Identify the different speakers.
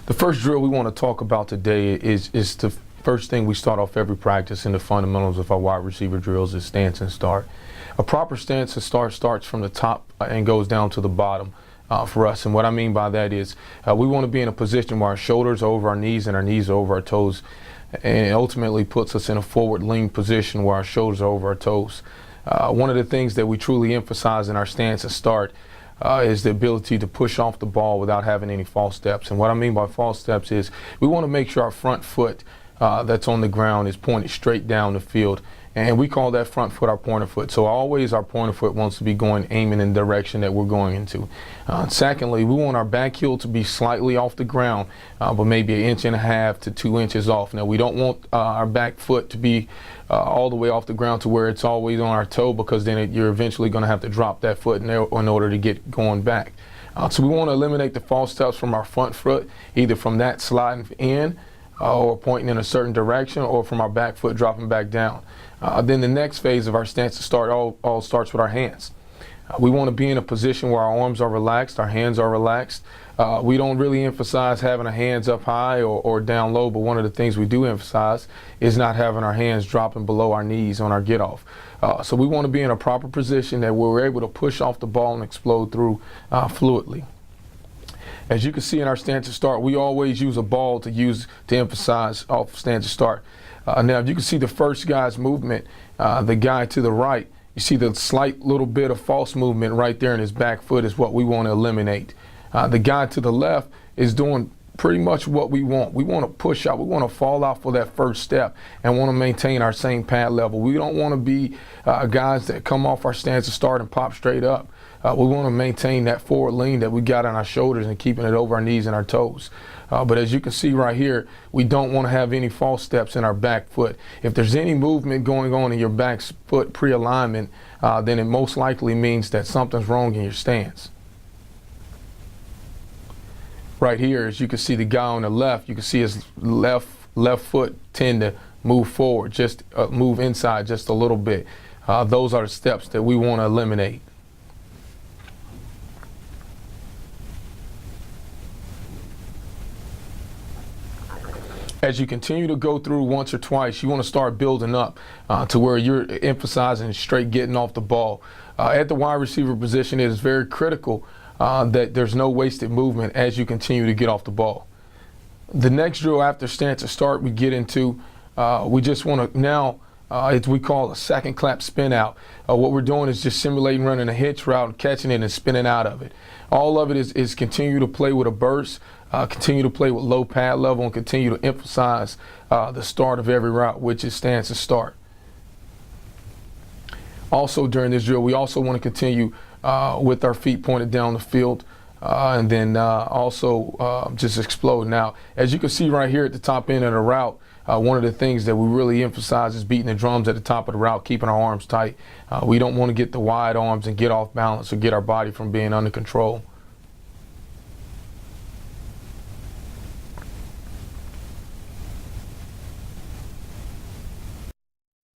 Speaker 1: The first drill we want to talk about today is the first thing we start off every practice in the fundamentals of our wide receiver drills is stance and start. A proper stance and start starts from the top and goes down to the bottom for us. And what I mean by that is we want to be in a position where our shoulders are over our knees and our knees are over our toes. And it ultimately puts us in a forward lean position where our shoulders are over our toes. One of the things that we truly emphasize in our stance and start is the ability to push off the ball without having any false steps. And what I mean by false steps is we want to make sure our front foot that's on the ground is pointed straight down the field. And we call that front foot our pointer foot. So always our pointer foot wants to be aiming in the direction that we're going into. Secondly, we want our back heel to be slightly off the ground, but maybe 1.5 inches to 2 inches off. Now we don't want our back foot to be all the way off the ground to where it's always on our toe, because then you're eventually going to have to drop that foot in order to get going back. So we want to eliminate the false steps from our front foot, either from that sliding in or pointing in a certain direction, or from our back foot dropping back down. Then the next phase of our stance to start all starts with our hands. We want to be in a position where our arms are relaxed, our hands are relaxed. We don't really emphasize having our hands up high or down low, but one of the things we do emphasize is not having our hands dropping below our knees on our get off. So we want to be in a proper position that we're able to push off the ball and explode through fluidly. As you can see in our stance to start, we always use a ball to emphasize off stance to start. Now, if you can see the first guy's movement, the guy to the right, you see the slight little bit of false movement right there in his back foot is what we want to eliminate. The guy to the left is doing pretty much what we want. We want to push out. We want to fall out for that first step and want to maintain our same pad level. We don't want to be guys that come off our stance to start and pop straight up. We want to maintain that forward lean that we got on our shoulders and keeping it over our knees and our toes. But as you can see right here, we don't want to have any false steps in our back foot. If there's any movement going on in your back foot pre-alignment, then it most likely means that something's wrong in your stance. Right here, as you can see the guy on the left, you can see his left foot tend to move forward, just move inside just a little bit. Those are the steps that we want to eliminate. As you continue to go through once or twice, you want to start building up to where you're emphasizing straight getting off the ball. At the wide receiver position, it is very critical that there's no wasted movement as you continue to get off the ball. The next drill after stance to start we get into, we just want to now, we call a second clap spin out. What we're doing is just simulating running a hitch route and catching it and spinning out of it. All of it is continue to play with a burst, continue to play with low pad level, and continue to emphasize the start of every route, which is stance to start. Also during this drill, we also want to continue with our feet pointed down the field, and then also just explode. Now, as you can see right here at the top end of the route, one of the things that we really emphasize is beating the drums at the top of the route, keeping our arms tight. We don't want to get the wide arms and get off balance or get our body from being under control.